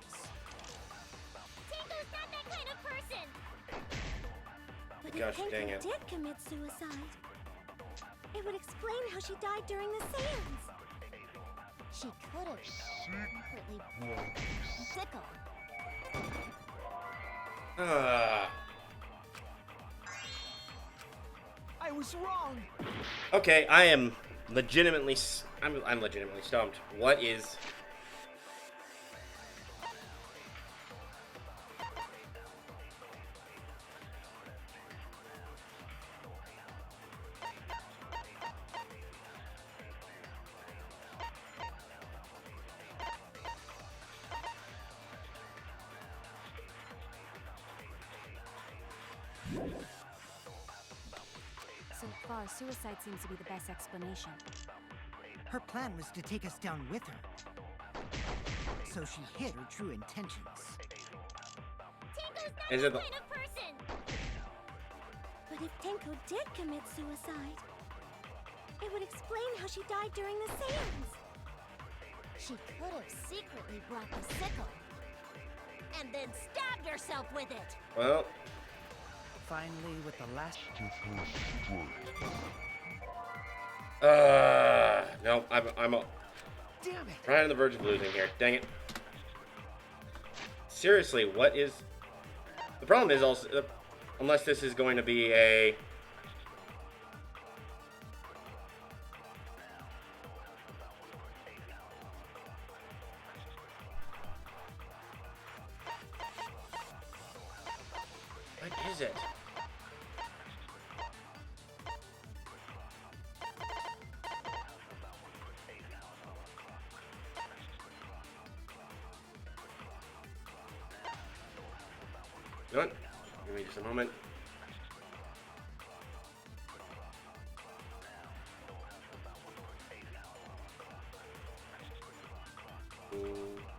Tinko's not that kind of person. But Gosh if dang Tenko it. did commit suicide, it would explain how she died during the seance. She could have secretly brought the sickle. I was wrong! Okay, I am legitimately I'm legitimately stumped. What is... So far, suicide seems to be the best explanation. Her plan was to take us down with her. So she hid her true intentions. Tinko's not Is that it the- kind of person. But if Tenko did commit suicide, it would explain how she died during the seance. She could have secretly brought the sickle and then stabbed herself with it. Well, Finally, with the last... no, I'm Damn it! right on the verge of losing here. Dang it. Seriously, what is... The problem is also, unless this is going to be a... What is it? You know what? Give me just a moment. Ooh.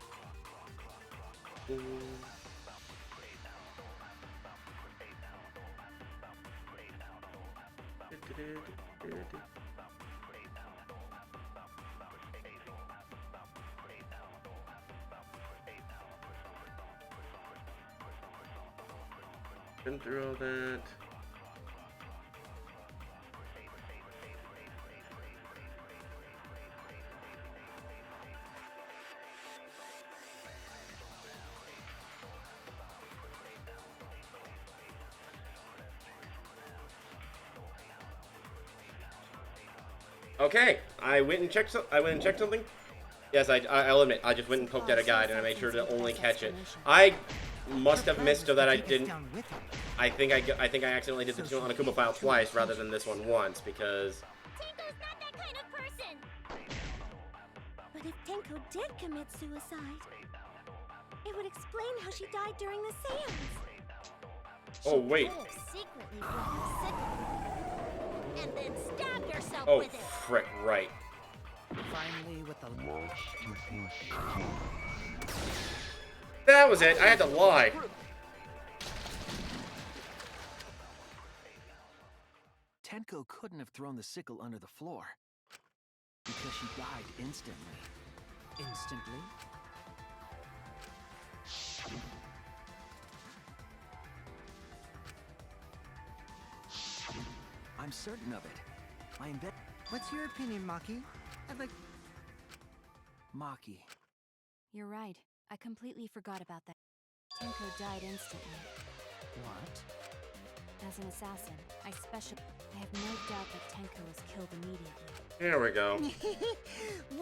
Been through all that. Okay, I went and checked something. Yes, I'll admit, I just went and poked at a guide and I made sure to only catch it. I must have missed so that I didn't. I think I accidentally did the Onakuma file twice rather than this one once because. Tenko's not that kind of person! But if Tenko did commit suicide, it would explain how she died during the seance. Oh wait. She could have secretly brought the sickle and then stabbed herself Oh with it. frick! Right. Finally, with the That was it. I had to lie. Tenko couldn't have thrown the sickle under the floor because she died instantly. instantly. I'm certain of it. I bet What's your opinion, Maki? I'd like... Maki. You're right. I completely forgot about that. Tenko died instantly. What? As an assassin, I have no doubt that Tenko was killed immediately. There we go.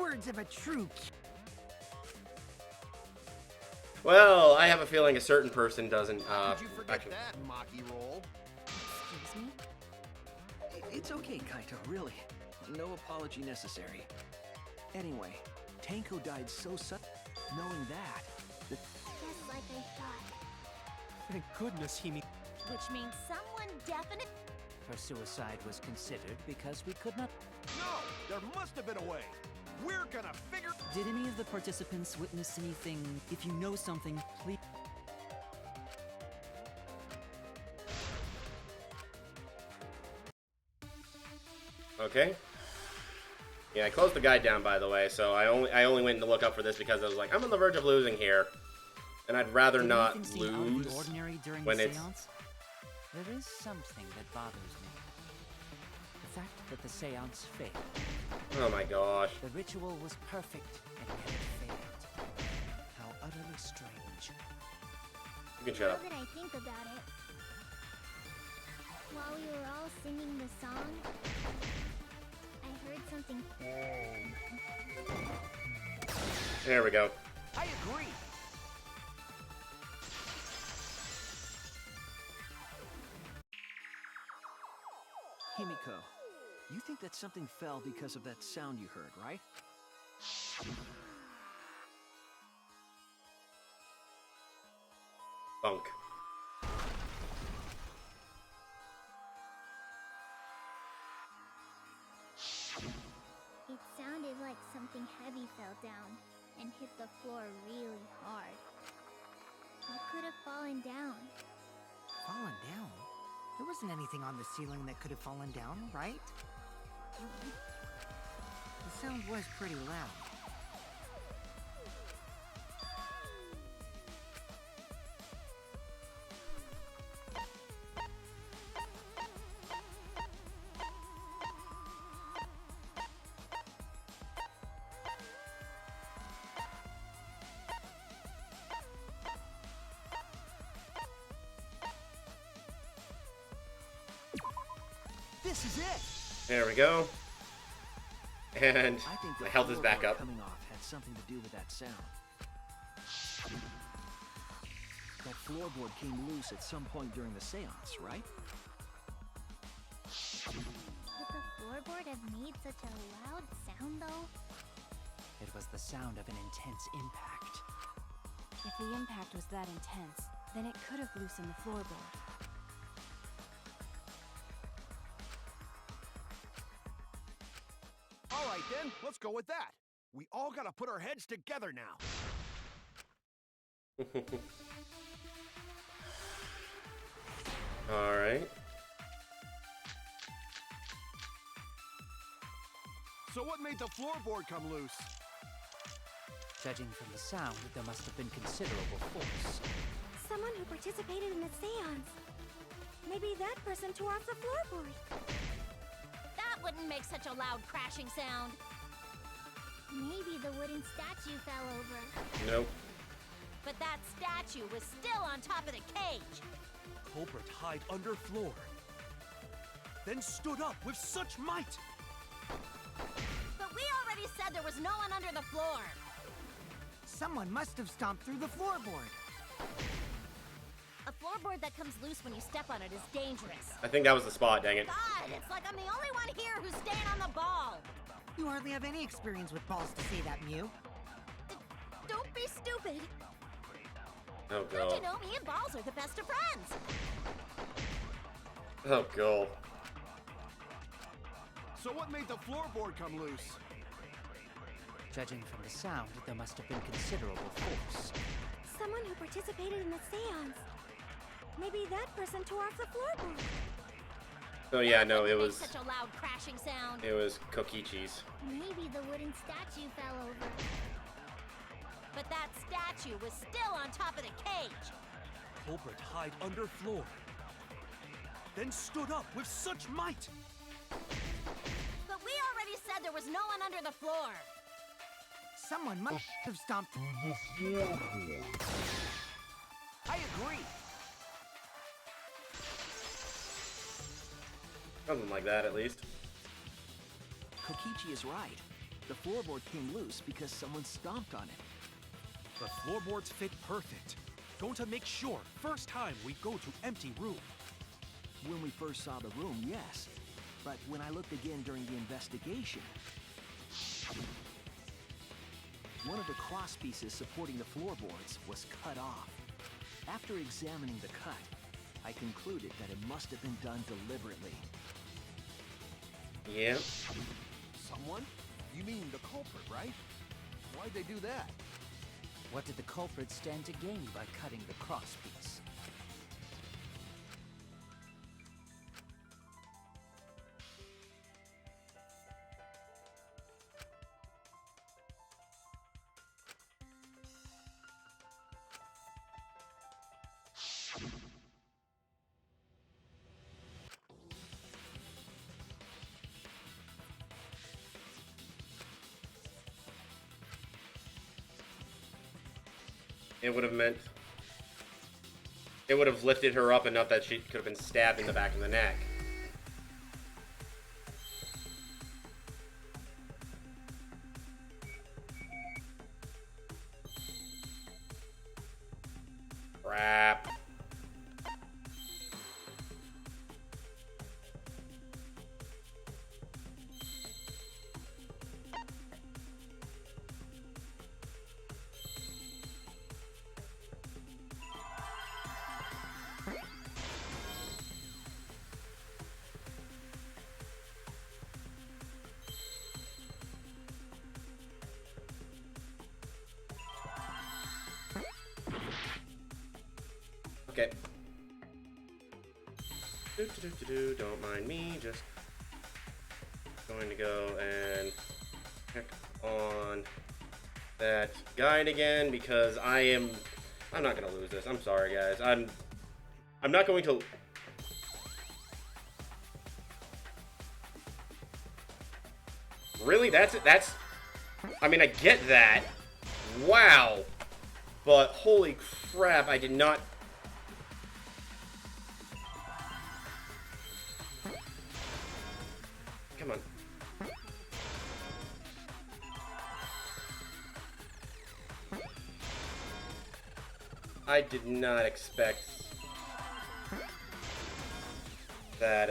Words of a true... Well, I have a feeling a certain person doesn't. Did you forget actually. that, Maki roll? Excuse me? It's okay, Kaito, really. No apology necessary. Anyway, Tenko died so suddenly. Knowing that, Just like I thought. Thank goodness he mean. Which means someone definite. Her suicide was considered because we could not. No! There must have been a way! We're gonna figure... Did any of the participants witness anything? If you know something, please. Okay. Yeah, I closed the guide down, by the way, so I only went to look up for this because I was like, I'm on the verge of losing here, and I'd rather Did not anything seem out of the lose ordinary during when the it's. seance? There is something that bothers me. The fact that the seance failed. Oh my gosh. The ritual was perfect, and yet it failed. How utterly strange. You can shut Now up. that I think about it, while we were all singing the song, I heard something. There we go. I agree. Himiko, you think that something fell because of that sound you heard, right? Bunk. It sounded like something heavy fell down and hit the floor really hard. What could have fallen down? Fallen down? There wasn't anything on the ceiling that could have fallen down, right? The sound was pretty loud. This is it. There we go. And I think the my health is back floorboard up. coming off had something to do with that sound. That floorboard came loose at some point during the seance, right? Could the floorboard have made such a loud sound, though? It was the sound of an intense impact. If the impact was that intense, then it could have loosened the floorboard. All right then, let's go with that. We all gotta put our heads together now. Alright. So what made the floorboard come loose? Judging from the sound, there must have been considerable force. Someone who participated in the seance. Maybe that person tore off the floorboard. That wouldn't make such a loud crashing sound. Maybe the wooden statue fell over. Nope. But that statue was still on top of the cage. Culprit hide under floor. Then stood up with such might. But we already said there was no one under the floor. Someone must have stomped through the floorboard. A floorboard that comes loose when you step on it is dangerous. I think that was the spot, dang it. God, it's like I'm the only one here who's staying on the ball. You hardly have any experience with balls to say that, Mew. Don't be stupid. Oh, Don't God. you know me and Balls are the best of friends? Oh, God. So what made the floorboard come loose? Judging from the sound, there must have been considerable force. Someone who participated in the seance. Maybe that person tore off the floorboard. Oh, yeah, no, it Wouldn't was... make such a loud crashing sound. It was Kokichi's. Maybe the wooden statue fell over. But that statue was still on top of the cage. Culprit hide under floor. Then stood up with such might. But we already said there was no one under the floor. Someone must have stomped through the floorboard. I agree. Something like that, at least. Kokichi is right. The floorboard came loose because someone stomped on it. The floorboards fit perfect. Going to make sure first time we go to empty room. When we first saw the room, yes. But when I looked again during the investigation, one of the cross pieces supporting the floorboards was cut off. After examining the cut, I concluded that it must have been done deliberately. Yeah. Someone? You mean the culprit, right? Why'd they do that? What did the culprit stand to gain by cutting the cross piece? It would have meant... It would have lifted her up enough that she could have been stabbed in the back of the neck. Crap. Okay. Don't mind me, just going to go and check on that guide again because I'm not gonna lose this. I'm sorry, guys. I'm not going to. Really? That's it? I mean, I get that. Wow. But holy crap, I did not. Come on. I did not expect that,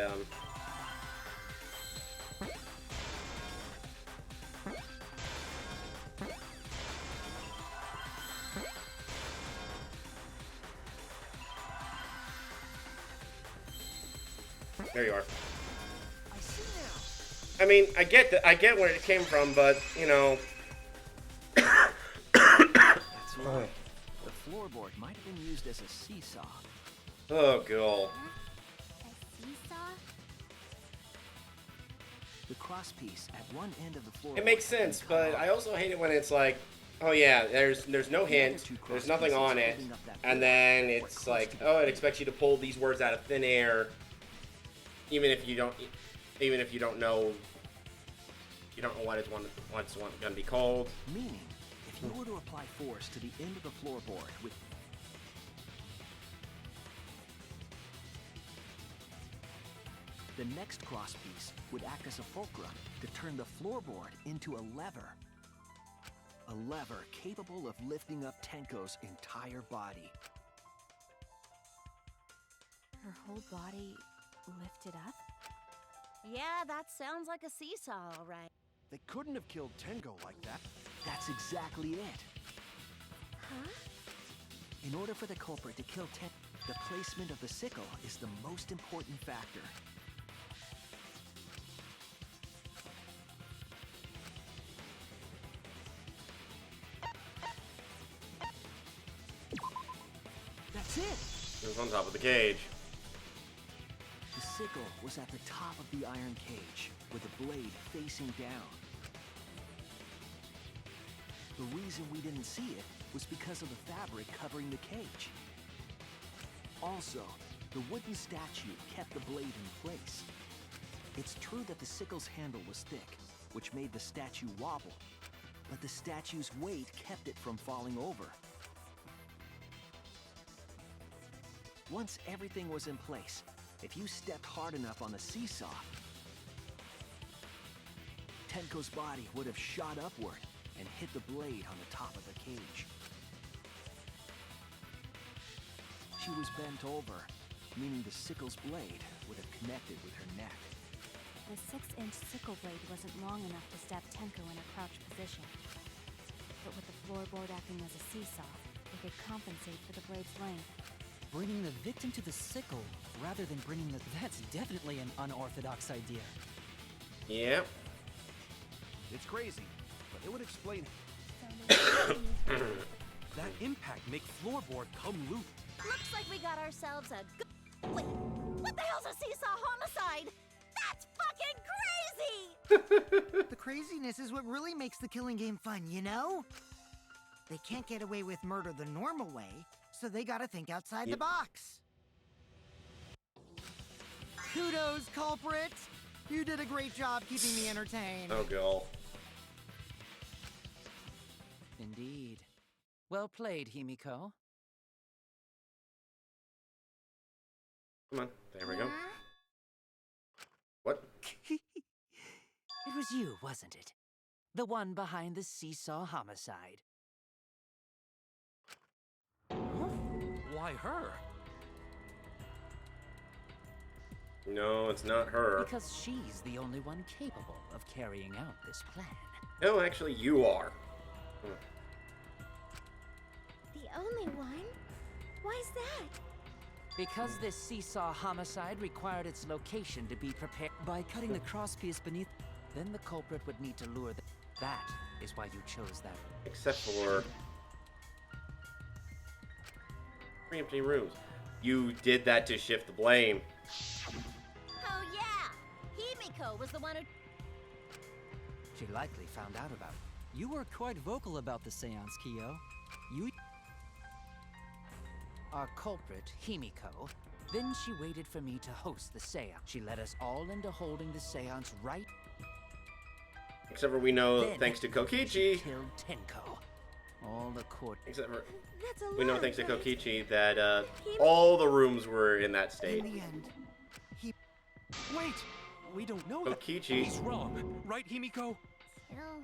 There you are. I mean, I get where it came from, but, you know. That's right. The floorboard might have been used as a seesaw. Oh, God. A seesaw? The crosspiece at one end of the floorboard. It makes sense, but I also hate it when it's like, oh yeah, there's no hint, there's nothing on it, and then it's like, oh, it expects you to pull these words out of thin air, even if you don't know, what it's gonna be called. Meaning, if you were to apply force to the end of the floorboard with the next crosspiece would act as a fulcrum to turn the floorboard into a lever. A lever capable of lifting up Tenko's entire body. Her whole body lifted up? Yeah, that sounds like a seesaw, all right. They couldn't have killed Tenko like that. That's exactly it. Huh? In order for the culprit to kill Tenko, the placement of the sickle is the most important factor. That's it! It was on top of the cage. The sickle was at the top of the iron cage, with the blade facing down. The reason we didn't see it was because of the fabric covering the cage. Also, the wooden statue kept the blade in place. It's true that the sickle's handle was thick, which made the statue wobble, but the statue's weight kept it from falling over. Once everything was in place, if you stepped hard enough on the seesaw, Tenko's body would have shot upward and hit the blade on the top of the cage. She was bent over, meaning the sickle's blade would have connected with her neck. The 6-inch sickle blade wasn't long enough to stab Tenko in a crouched position. But with the floorboard acting as a seesaw, it could compensate for the blade's length. Bringing the victim to the sickle rather than bringing the... That's definitely an unorthodox idea. Yep. It's crazy, but it would explain. That impact make floorboard come loose. Looks like we got ourselves a good... Wait, what the hell's a seesaw homicide? That's fucking crazy! The craziness is what really makes the killing game fun, you know? They can't get away with murder the normal way, so they gotta think outside the box. Kudos, culprit! You did a great job keeping me entertained. Oh, God. Indeed. Well played, Himiko. Come on, there we go. What? It was you, wasn't it? The one behind the seesaw homicide. Why her? No, it's not her. Because she's the only one capable of carrying out this plan. No, actually, you are. The only one? Why's that? Because this seesaw homicide required its location to be prepared. By cutting the crosspiece beneath... Then the culprit would need to lure the... That is why you chose that. Except for... 3 empty rooms. You did that to shift the blame. Oh yeah! Himiko was the one who... She likely found out about it. You were quite vocal about the seance, Kyo. You... Our culprit, Himiko. Then she waited for me to host the seance. She led us all into holding the seance right... Except for we know, Then thanks to she Kokichi... killed Tenko. All the court... Except for... That's a We know, lot, thanks to right? Kokichi, that all the rooms were in that In state. the end, he... Wait! We don't know that. Kokichi... He's wrong. Right, Himiko? Kill.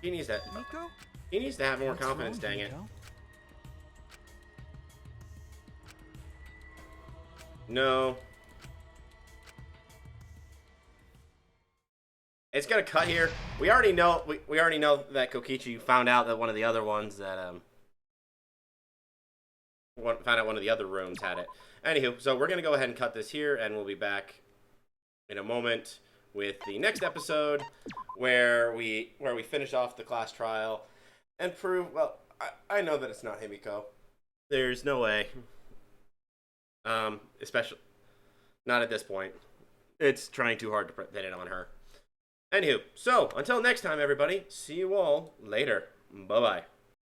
He needs that... Himiko? He needs to have more What's confidence, wrong, dang it. Himiko? No. It's gonna cut here. We already know we already know that Kokichi found out that one of the other ones that found out one of the other rooms had it. Anywho, so we're gonna go ahead and cut this here, and we'll be back in a moment with the next episode, where we finish off the class trial and prove. Well, I know that it's not Himiko. There's no way. Especially not at this point. It's trying too hard to put it on her. Anywho, so until next time, everybody. See you all later. Bye bye.